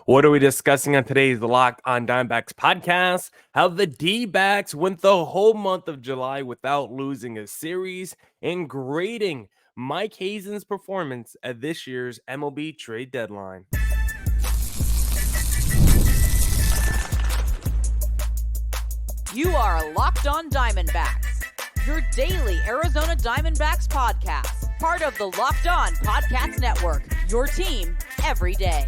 What are we discussing on today's Locked on Diamondbacks podcast? How the Dbacks went the whole month of July without losing a series, and grading Mike Hazen's performance at this year's MLB trade deadline. You are Locked on Diamondbacks, your daily Arizona Diamondbacks podcast, part of the Locked on Podcast Network, your team every day.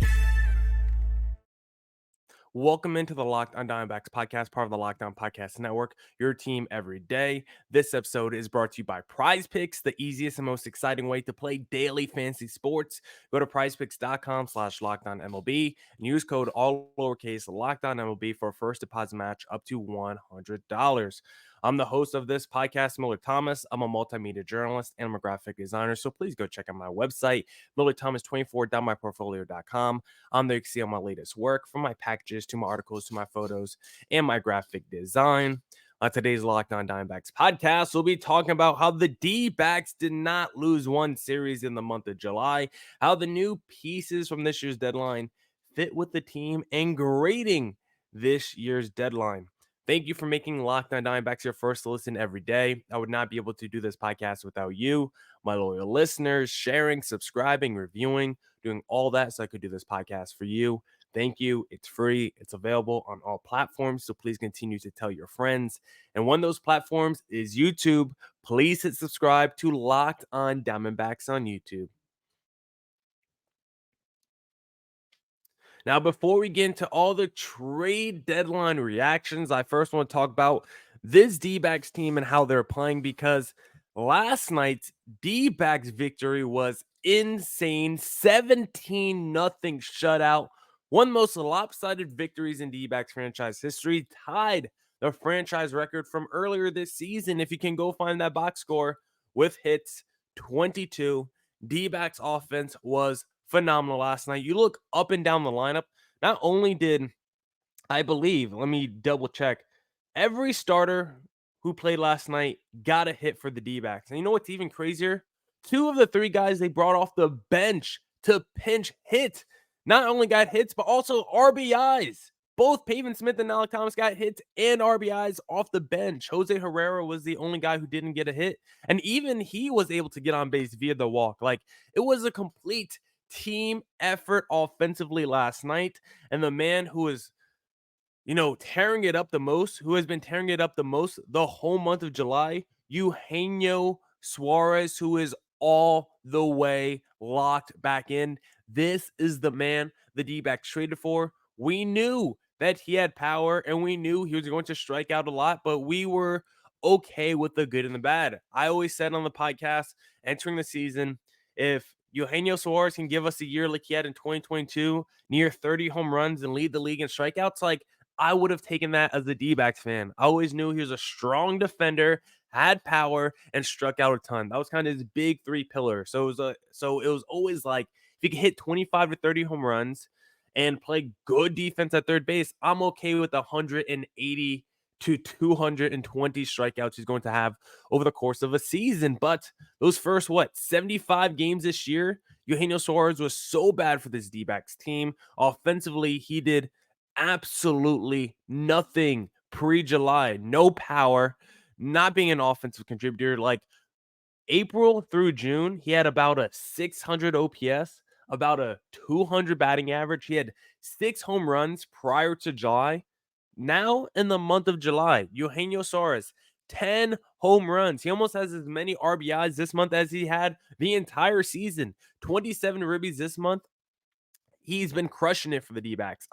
Welcome into the Locked on Diamondbacks podcast, part of the Locked on Podcast Network, your team every day. This episode is brought to you by Prize Picks, the easiest and most exciting way to play daily fantasy sports. Go to prizepicks.com/lockedonmlb and use code all lowercase LOCKEDONMLB for a first deposit match up to $100. I'm the host of this podcast, Millard Thomas. I'm a multimedia journalist and I'm a graphic designer, so please go check out my website, millardthomas24.myportfolio.com. I'm there to see all my latest work, from my packages to my articles to my photos and my graphic design. On today's Locked on Diamondbacks podcast, we'll be talking about how the D-backs did not lose one series in the month of July, how the new pieces from this year's deadline fit with the team, and grading this year's deadline. Thank you for making Locked on Diamondbacks your first listen every day. I would not be able to do this podcast without you, my loyal listeners, sharing, subscribing, reviewing, doing all that so I could do this podcast for you. Thank you. It's free. It's available on all platforms, so please continue to tell your friends. And one of those platforms is YouTube. Please hit subscribe to Locked on Diamondbacks on YouTube. Now, before we get into all the trade deadline reactions, I first want to talk about this D-backs team and how they're playing, because last night's D-backs victory was insane. 17-0 shutout. One of the most lopsided victories in D-backs franchise history, tied the franchise record from earlier this season. If you can go find that box score with hits, 22. D-backs offense was phenomenal last night. You look up and down the lineup. Not only did, I believe, let me double check, every starter who played last night got a hit for the D-backs. And you know what's even crazier? Two of the three guys they brought off the bench to pinch hit not only got hits, but also RBIs. Both Pavin Smith and Millard Thomas got hits and RBIs off the bench. Jose Herrera was the only guy who didn't get a hit. And even he was able to get on base via the walk. Like, it was a complete team effort offensively last night. And the man who is, tearing it up the most, who has been tearing it up the most the whole month of July, Eugenio Suarez, who is all the way locked back in. This is the man the D-backs traded for. We knew that he had power and we knew he was going to strike out a lot, but we were okay with the good and the bad. I always said on the podcast entering the season, if Eugenio Suarez can give us a year like he had in 2022, near 30 home runs and lead the league in strikeouts, like, I would have taken that as a D-backs fan. I always knew he was a strong defender, had power, and struck out a ton. That was kind of his big three pillars. So it was always like, if he could hit 25 to 30 home runs and play good defense at third base, I'm okay with 180 to 220 strikeouts he's going to have over the course of a season. But those first, 75 games this year, Eugenio Suarez was so bad for this D-backs team. Offensively, he did absolutely nothing pre-July. No power, not being an offensive contributor. Like, April through June, he had about a 600 OPS, about a 200 batting average. He had 6 home runs prior to July. Now, in the month of July, Eugenio Suarez, 10 home runs. He almost has as many RBIs this month as he had the entire season. 27 ribbies this month. He's been crushing it for the D-backs.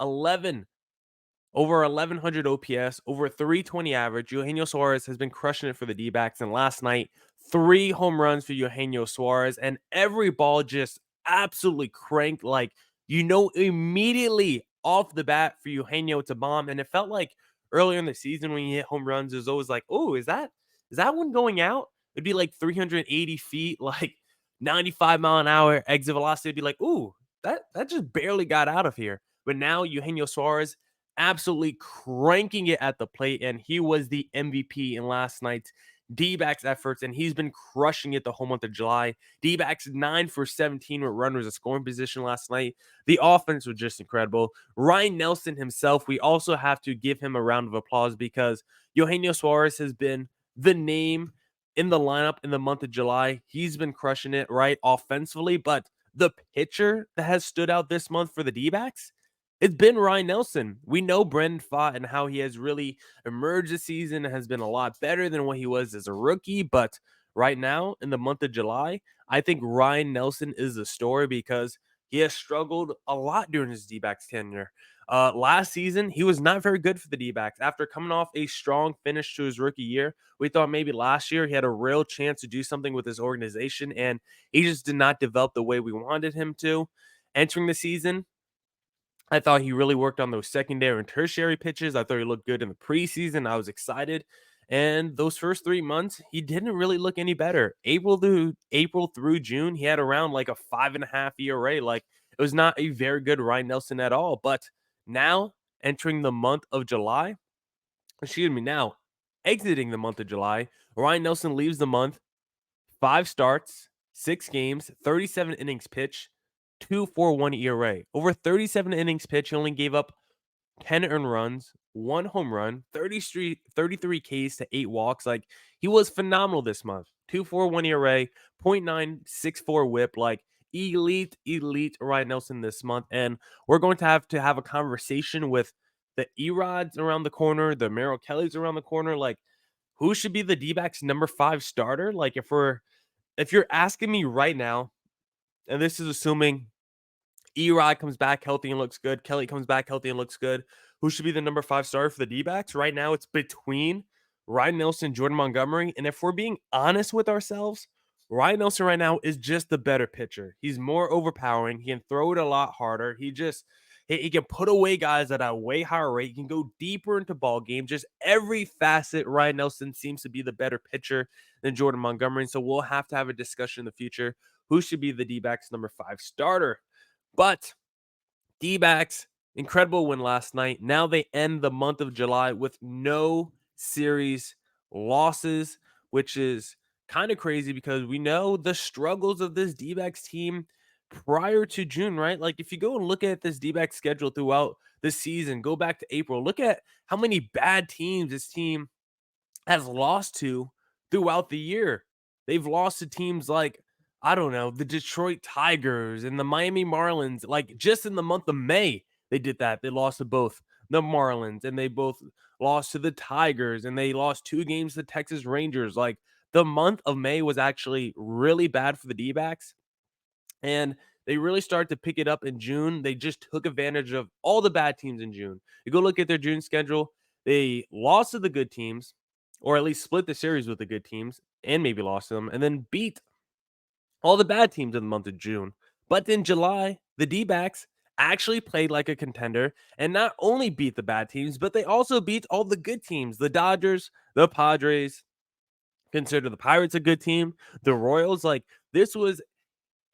Over 1,100 OPS, over 320 average. Eugenio Suarez has been crushing it for the D-backs. And last night, 3 home runs for Eugenio Suarez. And every ball just absolutely cranked. Like, immediately off the bat for Eugenio to bomb. And it felt like earlier in the season when he hit home runs, it was always like, oh, is that one going out? It'd be like 380 feet, like 95 mile an hour exit velocity. It'd be like, ooh, that just barely got out of here. But now Eugenio Suarez absolutely cranking it at the plate, and he was the MVP in last night's D-backs efforts, and he's been crushing it the whole month of July. D-backs 9 for 17 with runners in scoring position last night. The offense was just incredible. Ryan Nelson himself, we also have to give him a round of applause because Eugenio Suarez has been the name in the lineup in the month of July. He's been crushing it, right, offensively, but the pitcher that has stood out this month for the D-backs, it's been Ryan Nelson. We know Brendan Pfaadt and how he has really emerged this season, has been a lot better than what he was as a rookie, but right now in the month of July, I think Ryan Nelson is the story because he has struggled a lot during his D-backs tenure. Last season, he was not very good for the D-backs. After coming off a strong finish to his rookie year, we thought maybe last year he had a real chance to do something with his organization, and he just did not develop the way we wanted him to. Entering the season, I thought he really worked on those secondary and tertiary pitches. I thought he looked good in the preseason. I was excited. And those first 3 months, he didn't really look any better. April through June, he had around like a 5.5 ERA. Like it was not a very good Ryan Nelson at all. But now entering the month of July, now exiting the month of July, Ryan Nelson leaves the month 5 starts, 6 games, 37 innings pitched, 2.41 ERA. Over 37 innings pitched, he only gave up 10 earned runs, 1 home run, 33 Ks to 8 walks. Like he was phenomenal this month. 2.41 ERA, .964 whip. Like elite Ryan Nelson this month. And we're going to have a conversation with the Erods around the corner, the Merrill Kellys around the corner. Like who should be the D-backs number 5 starter? Like if you're asking me right now, and this is assuming Erod comes back healthy and looks good, Kelly comes back healthy and looks good, who should be the number 5 starter for the D-backs? Right now, it's between Ryan Nelson and Jordan Montgomery. And if we're being honest with ourselves, Ryan Nelson right now is just the better pitcher. He's more overpowering. He can throw it a lot harder. He can put away guys at a way higher rate. He can go deeper into ball games. Just every facet, Ryan Nelson seems to be the better pitcher than Jordan Montgomery. And so we'll have to have a discussion in the future. Who should be the D-backs number 5 starter? But D-backs, incredible win last night. Now they end the month of July with no series losses, which is kind of crazy because we know the struggles of this D-backs team prior to June, right? Like if you go and look at this D-backs schedule throughout the season, go back to April, look at how many bad teams this team has lost to throughout the year. They've lost to teams like, I don't know, the Detroit Tigers and the Miami Marlins. Like just in the month of May, they did that. They lost to both the Marlins and they both lost to the Tigers and they lost 2 games to the Texas Rangers. Like the month of May was actually really bad for the D-backs. And they really started to pick it up in June. They just took advantage of all the bad teams in June. You go look at their June schedule, they lost to the good teams, or at least split the series with the good teams and maybe lost to them, and then beat all the bad teams in the month of June. But in July, the D-backs actually played like a contender and not only beat the bad teams, but they also beat all the good teams. The Dodgers, the Padres, consider the Pirates a good team. The Royals, like this was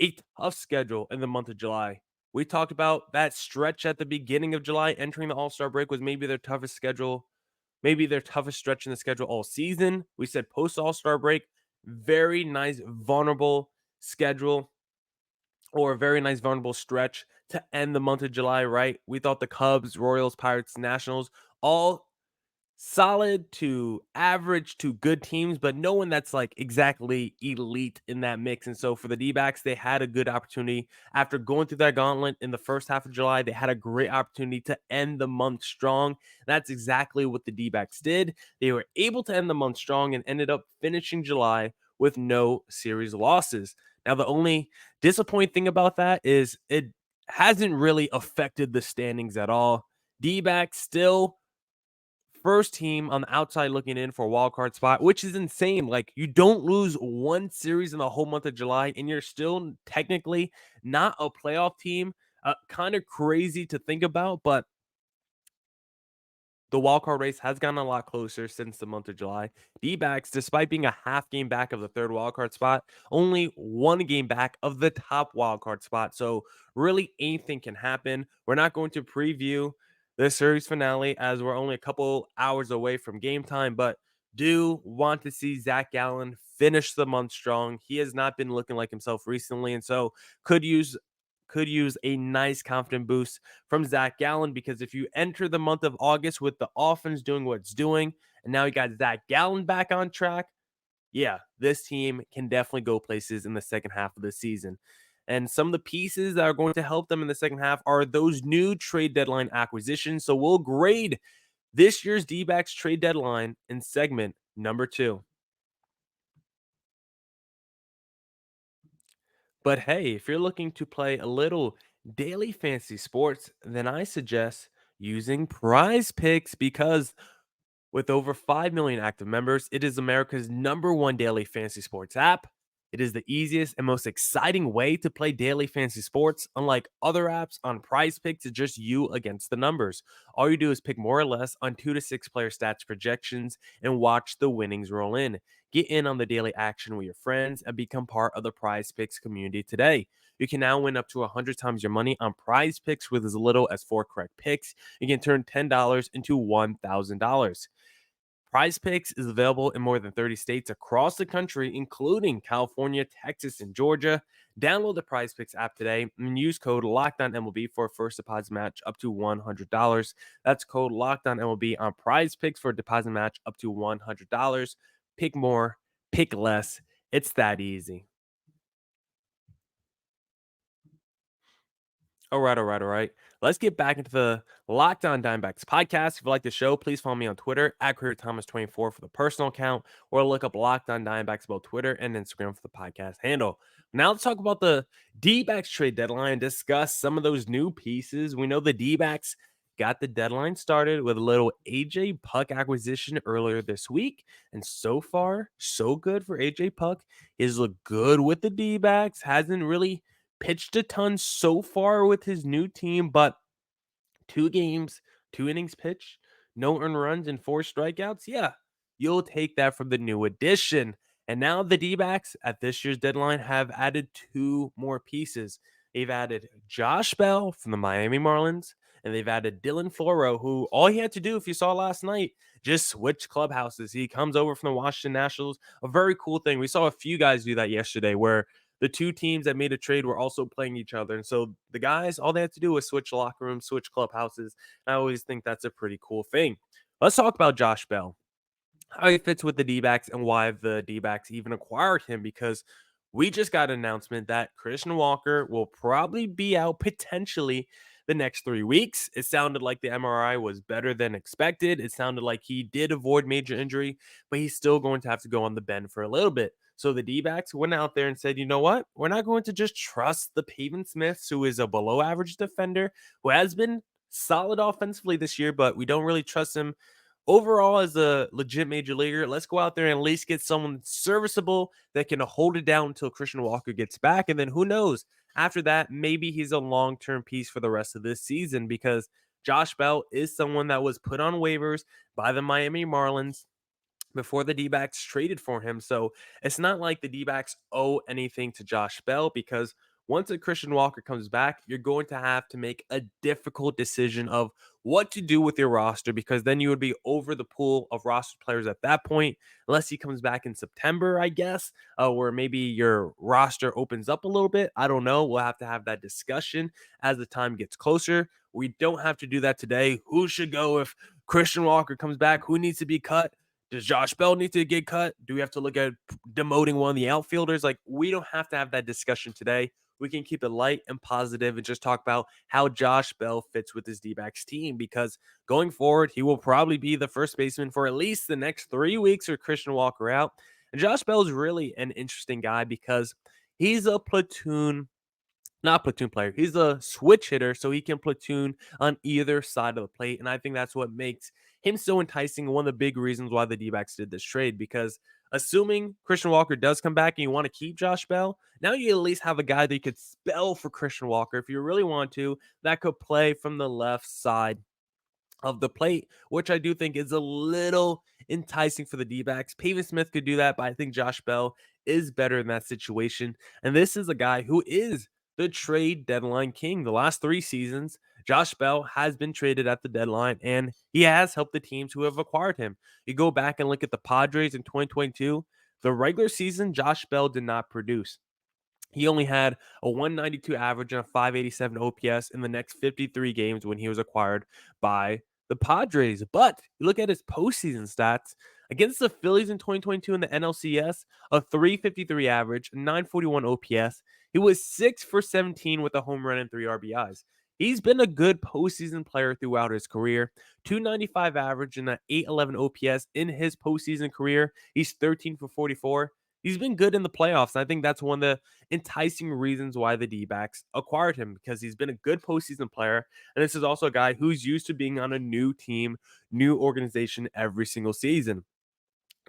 a tough schedule in the month of July. We talked about that stretch at the beginning of July, entering the All-Star break was maybe their toughest schedule, maybe their toughest stretch in the schedule all season. We said post All-Star break, very nice, vulnerable schedule or a very nice, vulnerable stretch to end the month of July, right? We thought the Cubs, Royals, Pirates, Nationals, all solid to average to good teams, but no one that's like exactly elite in that mix. And so for the D-backs, they had a good opportunity after going through that gauntlet in the first half of July. They had a great opportunity to end the month strong. That's exactly what the D-backs did. They were able to end the month strong and ended up finishing July with no series losses. Now, the only disappointing thing about that is it hasn't really affected the standings at all. D-backs still first team on the outside looking in for a wild card spot, which is insane. Like you don't lose one series in the whole month of July and you're still technically not a playoff team. Kind of crazy to think about, but the wild card race has gotten a lot closer since the month of July. D-backs, despite being a half game back of the third wild card spot, only 1 game back of the top wild card spot. So really anything can happen. We're not going to preview the series finale as we're only a couple hours away from game time, but do want to see Zach Gallen finish the month strong. He has not been looking like himself recently, and so could use could use a nice confident boost from Zach Gallen, because if you enter the month of August with the offense doing what it's doing, and now you got Zach Gallen back on track, yeah, this team can definitely go places in the second half of the season. And some of the pieces that are going to help them in the second half are those new trade deadline acquisitions. So we'll grade this year's D-backs trade deadline in segment number 2. But hey, if you're looking to play a little daily fantasy sports, then I suggest using Prize Picks, because with over 5 million active members, it is America's #1 daily fantasy sports app. It is the easiest and most exciting way to play daily fantasy sports. Unlike other apps, on Prize Picks, it's just you against the numbers. All you do is pick more or less on 2 to 6 player stats projections and watch the winnings roll in. Get in on the daily action with your friends and become part of the Prize Picks community today. You can now win up to 100 times your money on Prize Picks with as little as 4 correct picks. You can turn $10 into $1,000. Prize Picks is available in more than 30 states across the country, including California, Texas, and Georgia. Download the Prize Picks app today and use code LOCKEDONMLB for a first deposit match up to $100. That's code LOCKEDONMLB on Prize Picks for a deposit match up to $100. Pick more, pick less. It's that easy. All right. Let's get back into the Locked On Diamondbacks podcast. If you like the show, please follow me on Twitter at Thomas24 for the personal account, or look up Locked On Diamondbacks about Twitter and Instagram for the podcast handle. Now let's talk about the D-backs trade deadline and discuss some of those new pieces. We know the D-backs got the deadline started with a little AJ Puck acquisition earlier this week, and so far, so good for AJ Puck. He's looked good with the D-backs, hasn't really pitched a ton so far with his new team, but 2 games, 2 innings pitched, no earned runs, and 4 strikeouts. Yeah, you'll take that from the new addition. And now the D-backs at this year's deadline have added 2 more pieces. They've added Josh Bell from the Miami Marlins, and they've added Dylan Floro, who all he had to do, if you saw last night, just switch clubhouses. He comes over from the Washington Nationals. A very cool thing. We saw a few guys do that yesterday, where the 2 teams that made a trade were also playing each other. And so the guys, all they had to do was switch locker rooms, switch clubhouses. And I always think that's a pretty cool thing. Let's talk about Josh Bell, how he fits with the D-backs and why the D-backs even acquired him, because we just got an announcement that Christian Walker will probably be out potentially the next 3 weeks. It sounded like the MRI was better than expected. It sounded like he did avoid major injury, but he's still going to have to go on the bench for a little bit. So the D-backs went out there and said, you know what? We're not going to just trust the Pavin Smiths, who is a below average defender, who has been solid offensively this year, but we don't really trust him overall as a legit major leaguer. Let's go out there and at least get someone serviceable that can hold it down until Christian Walker gets back. And then who knows? After that, maybe he's a long-term piece for the rest of this season, because Josh Bell is someone that was put on waivers by the Miami Marlins before the D-backs traded for him. So it's not like the D-backs owe anything to Josh Bell, because once a Christian Walker comes back, you're going to have to make a difficult decision of what to do with your roster, because then you would be over the pool of roster players at that point, unless he comes back in September, I guess, where maybe your roster opens up a little bit. I don't know. We'll have to have that discussion as the time gets closer. We don't have to do that today. Who should go if Christian Walker comes back? Who needs to be cut? Does Josh Bell need to get cut? Do we have to look at demoting one of the outfielders? Like, we don't have to have that discussion today. We can keep it light and positive and just talk about how Josh Bell fits with his D-backs team, because going forward, he will probably be the first baseman for at least the next 3 weeks or Christian Walker out. And Josh Bell is really an interesting guy, because he's a not platoon player. He's a switch hitter, so he can platoon on either side of the plate. And I think that's what makes him so enticing. One of the big reasons why the D-backs did this trade, because assuming Christian Walker does come back and you want to keep Josh Bell, now you at least have a guy that you could spell for Christian Walker if you really want to, that could play from the left side of the plate, which I do think is a little enticing for the D-backs. Pavin Smith could do that, but I think Josh Bell is better in that situation. And this is a guy who is the trade deadline king. The last 3 seasons, Josh Bell has been traded at the deadline, and he has helped the teams who have acquired him. You go back and look at the Padres in 2022, the regular season, Josh Bell did not produce. He only had a 192 average and a 587 OPS in the next 53 games when he was acquired by the Padres. But you look at his postseason stats against the Phillies in 2022 in the NLCS, a 353 average, 941 OPS. He was 6 for 17 with a home run and 3 RBIs. He's been a good postseason player throughout his career. 295 average and an 811 OPS in his postseason career. He's 13 for 44. He's been good in the playoffs. I think that's one of the enticing reasons why the D-backs acquired him, because he's been a good postseason player. And this is also a guy who's used to being on a new team, new organization every single season.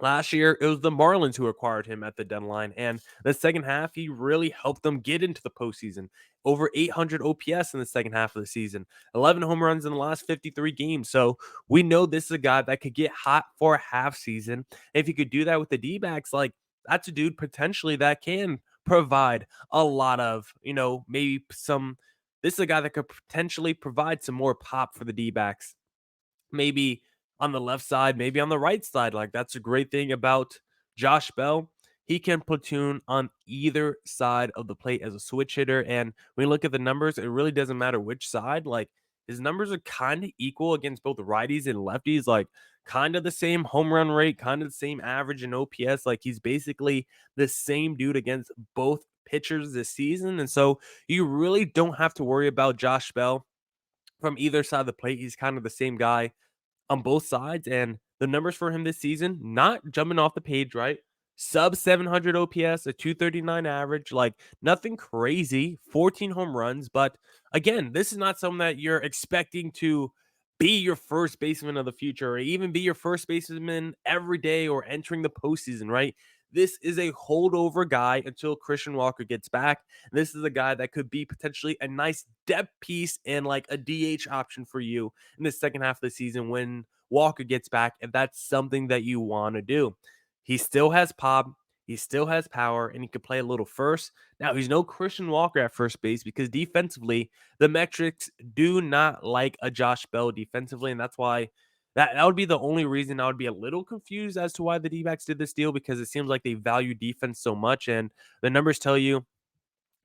Last year, it was the Marlins who acquired him at the deadline. And the second half, he really helped them get into the postseason. Over 800 OPS in the second half of the season, 11 home runs in the last 53 games. So we know this is a guy that could get hot for a half season. If he could do that with the D-backs, like, that's a dude potentially that can provide a lot of, maybe some. This is a guy that could potentially provide some more pop for the D-backs, maybe on the left side, maybe on the right side. Like, that's a great thing about Josh Bell. He can platoon on either side of the plate as a switch hitter. And when you look at the numbers, it really doesn't matter which side. Like, his numbers are kind of equal against both righties and lefties, like kind of the same home run rate, kind of the same average in OPS. Like, he's basically the same dude against both pitchers this season. And so you really don't have to worry about Josh Bell from either side of the plate. He's kind of the same guy on both sides. And the numbers for him this season, not jumping off the page, right? Sub 700 OPS, a 239 average, like nothing crazy, 14 home runs. But again, this is not something that you're expecting to be your first baseman of the future, or even be your first baseman every day or entering the postseason, right? This is a holdover guy until Christian Walker gets back. This is a guy that could be potentially a nice depth piece and like a DH option for you in the second half of the season when Walker gets back, if that's something that you want to do. He still has pop, he still has power, and he could play a little first. Now, he's no Christian Walker at first base because defensively, the metrics do not like a Josh Bell defensively, and that's why that would be the only reason I would be a little confused as to why the D-backs did this deal, because it seems like they value defense so much, and the numbers tell you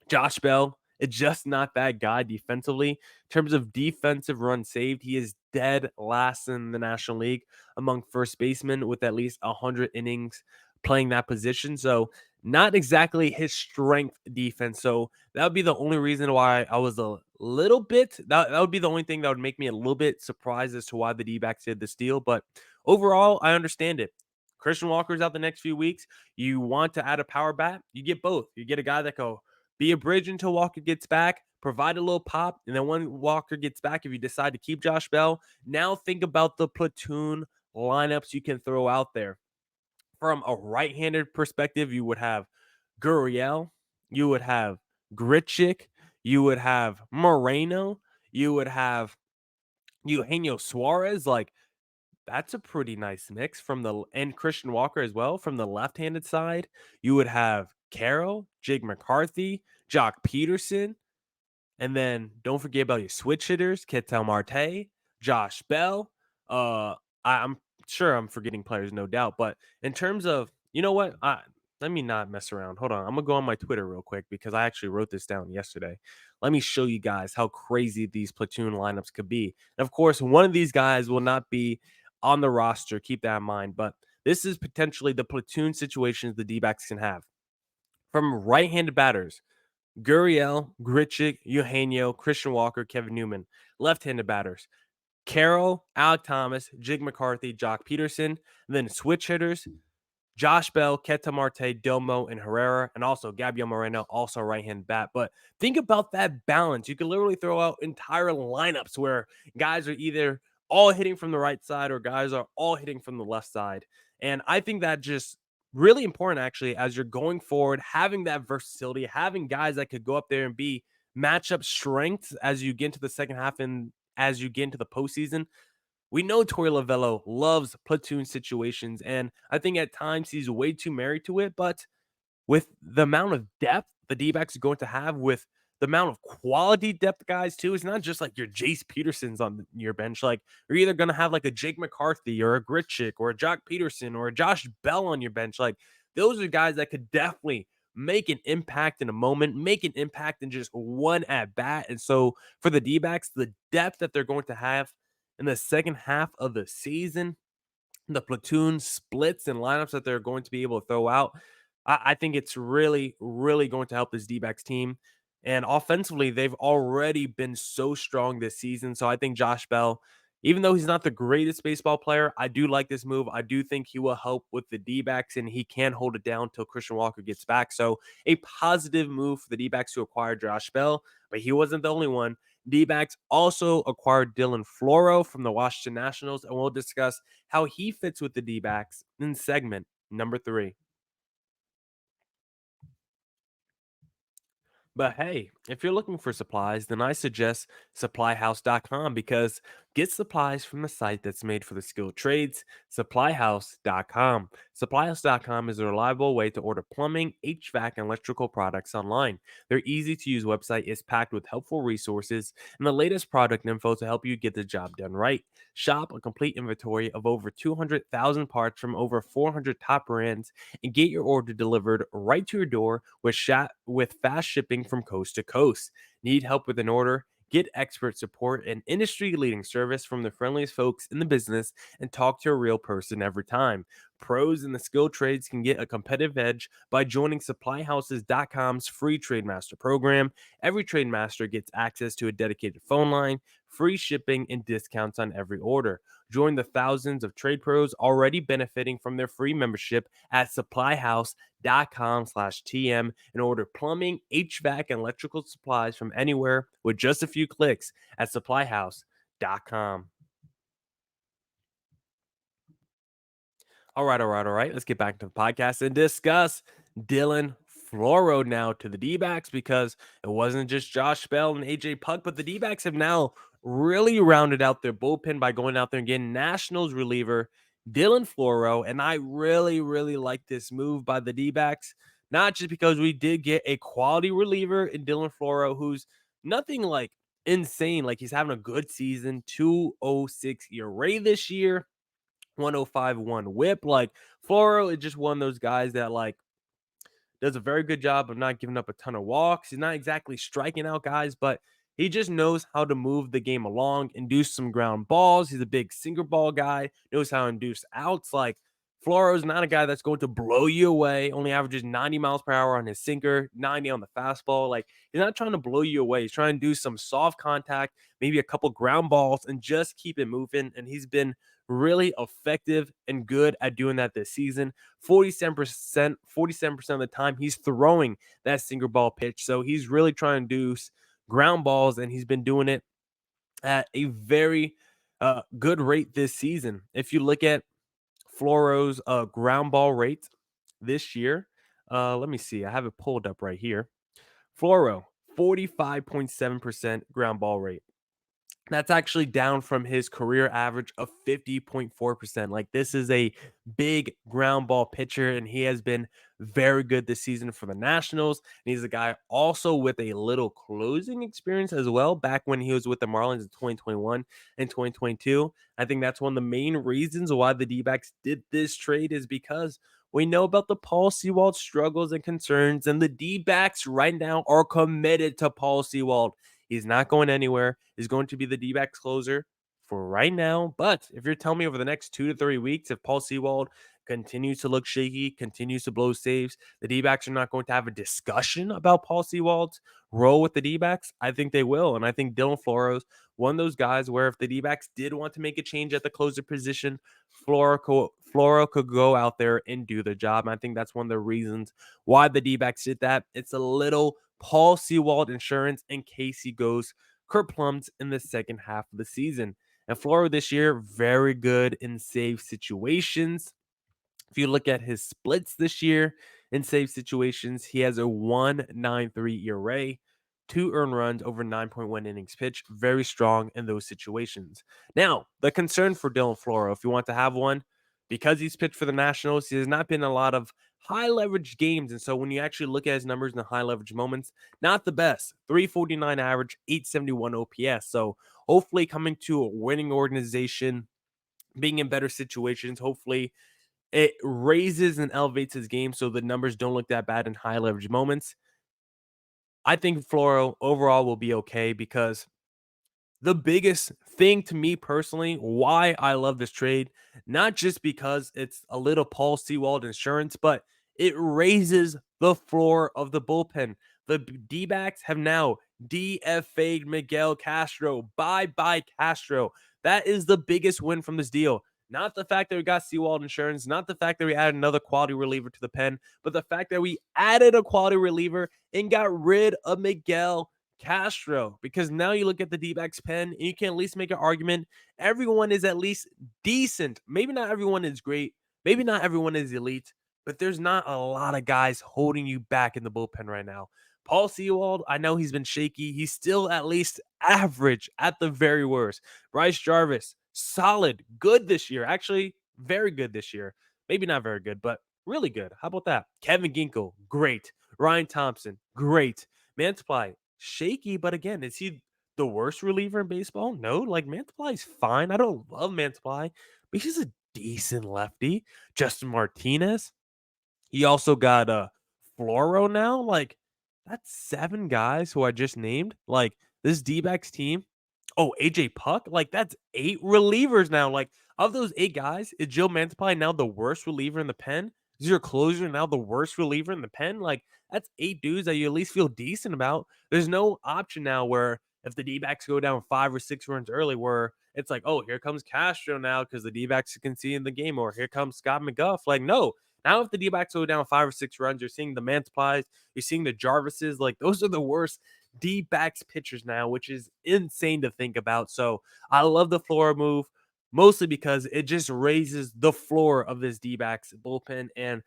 Josh Bell is just not that guy defensively. In terms of defensive runs saved, he is dead last in the National League among first basemen with at least 100 innings playing that position. So not exactly his strength defense. So that would be the only reason why I was a little bit, that would be the only thing that would make me a little bit surprised as to why the D-backs did this deal. But overall, I understand it. Christian Walker's out the next few weeks. You want to add a power bat, you get both. You get a guy that go be a bridge until Walker gets back, provide a little pop, and then when Walker gets back, if you decide to keep Josh Bell, now think about the platoon lineups you can throw out there. From a right-handed perspective, you would have Gurriel, you would have Grichuk, you would have Moreno, you would have Eugenio Suarez. Like, that's a pretty nice mix from and Christian Walker as well. From the left-handed side, you would have Carroll, Jake McCarthy, Jock Peterson, and then don't forget about your switch hitters, Ketel Marte, Josh Bell. I'm sure I'm forgetting players, no doubt. But in terms of, you know what? Let me not mess around. Hold on. I'm going to go on my Twitter real quick because I actually wrote this down yesterday. Let me show you guys how crazy these platoon lineups could be. And of course, one of these guys will not be on the roster. Keep that in mind. But this is potentially the platoon situations the D-backs can have. From right-handed batters, Gurriel, Grichuk, Eugenio, Christian Walker, Kevin Newman. Left-handed batters, Carroll, Alec Thomas, Jig McCarthy, Jock Peterson. And then switch hitters, Josh Bell, Ketel Marte, Domo, and Herrera. And also Gabriel Moreno, also right-handed bat. But think about that balance. You can literally throw out entire lineups where guys are either all hitting from the right side or guys are all hitting from the left side. And I think that just really important, actually, as you're going forward, having that versatility, having guys that could go up there and be matchup strengths as you get into the second half and as you get into the postseason. We know Torey Lovello loves platoon situations, and I think at times he's way too married to it. But with the amount of depth the D-backs are going to have with the amount of quality depth guys too. It's not just like your Jace Petersons on your bench. Like you're either gonna have like a Jake McCarthy or a Gritchick or a Jock Peterson or a Josh Bell on your bench. Like those are guys that could definitely make an impact in a moment, make an impact in just one at bat. And so for the D-backs, the depth that they're going to have in the second half of the season, the platoon splits and lineups that they're going to be able to throw out, I think it's really, really going to help this D-backs team. And offensively, they've already been so strong this season. So I think Josh Bell, even though he's not the greatest baseball player, I do like this move. I do think he will help with the D-backs, and he can hold it down till Christian Walker gets back. So a positive move for the D-backs to acquire Josh Bell, but he wasn't the only one. D-backs also acquired Dylan Floro from the Washington Nationals, and we'll discuss how he fits with the D-backs in segment number 3. But hey, if you're looking for supplies, then I suggest supplyhouse.com because get supplies from the site that's made for the skilled trades, supplyhouse.com. Supplyhouse.com is a reliable way to order plumbing, HVAC, and electrical products online. Their easy to use website is packed with helpful resources and the latest product info to help you get the job done right. Shop a complete inventory of over 200,000 parts from over 400 top brands and get your order delivered right to your door with fast shipping from coast to coast. Need help with an order? Get expert support and industry leading service from the friendliest folks in the business and talk to a real person every time. Pros in the skilled trades can get a competitive edge by joining supplyhouses.com's free Trade Master program. Every Trade Master gets access to a dedicated phone line, free shipping, and discounts on every order. Join the thousands of trade pros already benefiting from their free membership at supplyhouse.com/TM and order plumbing, HVAC, and electrical supplies from anywhere with just a few clicks at supplyhouse.com. All right. Let's get back to the podcast and discuss Dylan Floro now to the D-backs because it wasn't just Josh Bell and AJ Puk, but the D-backs have now really rounded out their bullpen by going out there and getting Nationals reliever Dylan Floro. And I really, really like this move by the D-backs, not just because we did get a quality reliever in Dylan Floro, who's nothing like insane. Like he's having a good season, 2.06 ERA this year. 105.1 whip. Like Floro is just one of those guys that like does a very good job of not giving up a ton of walks. He's not exactly striking out guys, but he just knows how to move the game along, induce some ground balls. He's a big sinker ball guy, knows how to induce outs. Like Floro is not a guy that's going to blow you away, only averages 90 miles per hour on his sinker, 90 on the fastball. Like he's not trying to blow you away. He's trying to do some soft contact, maybe a couple ground balls, and just keep it moving. And he's been really effective and good at doing that this season. 47% of the time he's throwing that sinker ball pitch. So he's really trying to do ground balls, and he's been doing it at a very good rate this season. If you look at Floro's ground ball rate this year, let me see. I have it pulled up right here. Floro, 45.7% ground ball rate. That's actually down from his career average of 50.4%. Like this is a big ground ball pitcher, and he has been very good this season for the Nationals. And he's a guy also with a little closing experience as well, back when he was with the Marlins in 2021 and 2022. I think that's one of the main reasons why the D-backs did this trade is because we know about the Paul Sewald struggles and concerns, and the D-backs right now are committed to Paul Sewald. He's not going anywhere. He's going to be the D-backs closer for right now. But if you're telling me over the next 2 to 3 weeks, if Paul Sewald continues to look shaky, continues to blow saves, the D-backs are not going to have a discussion about Paul Sewald's role with the D-backs, I think they will. And I think Dylan Floro's one of those guys where if the D-backs did want to make a change at the closer position, Floro could go out there and do the job. And I think that's one of the reasons why the D-backs did that. It's a little Paul Sewald insurance in case he goes kerplumps in the second half of the season. And Floro this year, very good in save situations. If you look at his splits this year in save situations, he has a 1.93 ERA, 2 earned runs over 9.1 innings pitched. Very strong in those situations. Now, the concern for Dylan Floro, if you want to have one, because he's pitched for the Nationals, he has not been a lot of high leverage games. And so when you actually look at his numbers in the high leverage moments, not the best. 349 average, 871 OPS. So hopefully coming to a winning organization, being in better situations, hopefully it raises and elevates his game so the numbers don't look that bad in high leverage moments. I think Floro overall will be okay because the biggest thing to me personally, why I love this trade, not just because it's a little Paul Sewald insurance, but it raises the floor of the bullpen. The D-backs have now DFA'd Miguel Castro. Bye-bye Castro. That is the biggest win from this deal. Not the fact that we got Sewald insurance, not the fact that we added another quality reliever to the pen, but the fact that we added a quality reliever and got rid of Miguel Castro, because now you look at the D-backs pen and you can at least make an argument. Everyone is at least decent. Maybe not everyone is great. Maybe not everyone is elite, but there's not a lot of guys holding you back in the bullpen right now. Paul Sewald, I know he's been shaky. He's still at least average at the very worst. Bryce Jarvis, solid, good this year. Actually, very good this year. Maybe not very good, but really good. How about that? Kevin Ginkel, great. Ryan Thompson, great. Mantiply, shaky, but again, is he the worst reliever in baseball? No, like Mantiply's fine. I don't love Mantiply, but he's a decent lefty. Justin Martinez. He also got Floro now. Like, that's 7 guys who I just named. Like, this D-backs team. Oh, AJ Puck. Like, that's 8 relievers now. Like, of those 8 guys, is Joe Mantiply now the worst reliever in the pen? Is your closer now the worst reliever in the pen? Like, that's 8 dudes that you at least feel decent about. There's no option now where if the D-backs go down 5 or 6 runs early, where it's like, oh, here comes Castro now because the D-backs can see in the game, or here comes Scott McGuff. Like, no, now, if the D-backs go down 5 or 6 runs, you're seeing the Mantiplies, you're seeing the Jarvises. Like, those are the worst D-backs pitchers now, which is insane to think about. So, I love the floor move, mostly because it just raises the floor of this D-backs bullpen, and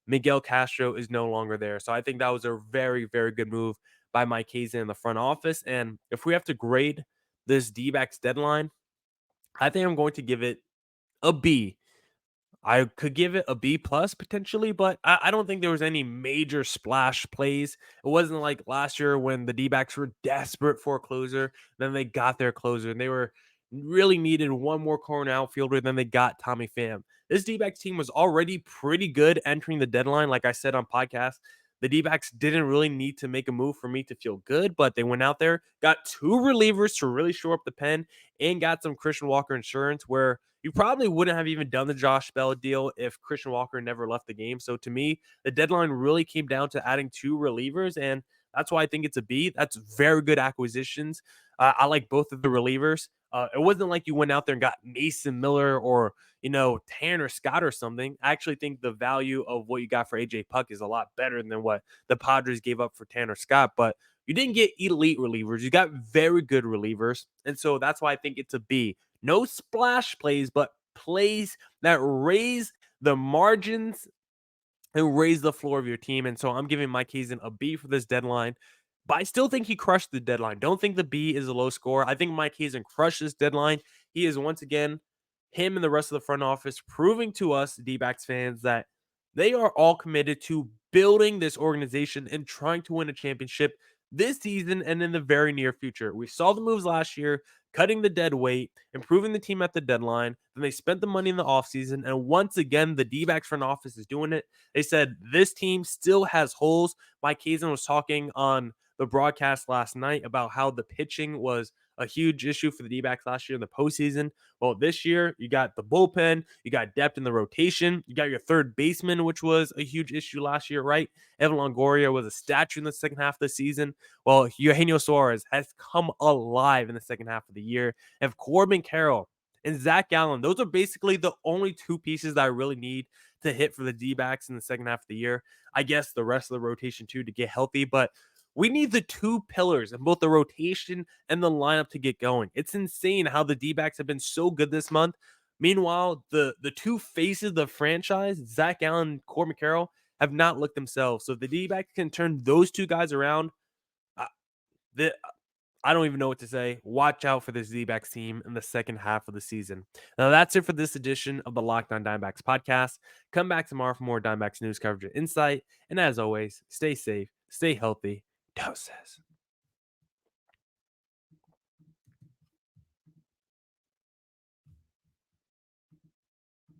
Miguel Castro is no longer there. So, I think that was a very, very good move by Mike Hazen in the front office. And if we have to grade this D-backs deadline, I think I'm going to give it a B. I could give it a B plus potentially, but I don't think there was any major splash plays. It wasn't like last year when the D-backs were desperate for a closer. Then they got their closer and they were really needed one more corner outfielder. Then they got Tommy Pham. This D-backs team was already pretty good entering the deadline. Like I said on podcast, the D-backs didn't really need to make a move for me to feel good, but they went out there, got 2 relievers to really shore up the pen, and got some Christian Walker insurance where you probably wouldn't have even done the Josh Bell deal if Christian Walker never left the game. So to me, the deadline really came down to adding 2 relievers, and that's why I think it's a B. That's very good acquisitions. I like both of the relievers. It wasn't like you went out there and got Mason Miller or Tanner Scott or something. I actually think the value of what you got for AJ Puck is a lot better than what the Padres gave up for Tanner Scott. But you didn't get elite relievers. You got very good relievers, and so that's why I think it's a B. No splash plays, but plays that raise the margins and raise the floor of your team. And so I'm giving Mike Hazen a B for this deadline. But I still think he crushed the deadline. Don't think the B is a low score. I think Mike Hazen crushed this deadline. He is once again, him and the rest of the front office, proving to us, D-backs fans, that they are all committed to building this organization and trying to win a championship this season and in the very near future. We saw the moves last year, cutting the dead weight, improving the team at the deadline. Then they spent the money in the offseason. And once again, the D-backs front office is doing it. They said this team still has holes. Mike Hazen was talking on the broadcast last night about how the pitching was a huge issue for the D-backs last year in the postseason. Well, this year, you got the bullpen, you got depth in the rotation, you got your third baseman, which was a huge issue last year, right? Evan Longoria was a statue in the second half of the season. Well, Eugenio Suarez has come alive in the second half of the year. And Corbin Carroll and Zach Gallen, those are basically the only 2 pieces that I really need to hit for the D-backs in the second half of the year. I guess the rest of the rotation too to get healthy, but we need the 2 pillars in both the rotation and the lineup to get going. It's insane how the D-backs have been so good this month. Meanwhile, the 2 faces of the franchise, Zach Allen and Corbin Carroll, have not looked themselves. So if the D-backs can turn those 2 guys around, uh, the I don't even know what to say. Watch out for this D-backs team in the second half of the season. Now, that's it for this edition of the Locked On Diamondbacks podcast. Come back tomorrow for more Diamondbacks news coverage and insight. And as always, stay safe, stay healthy. Doses.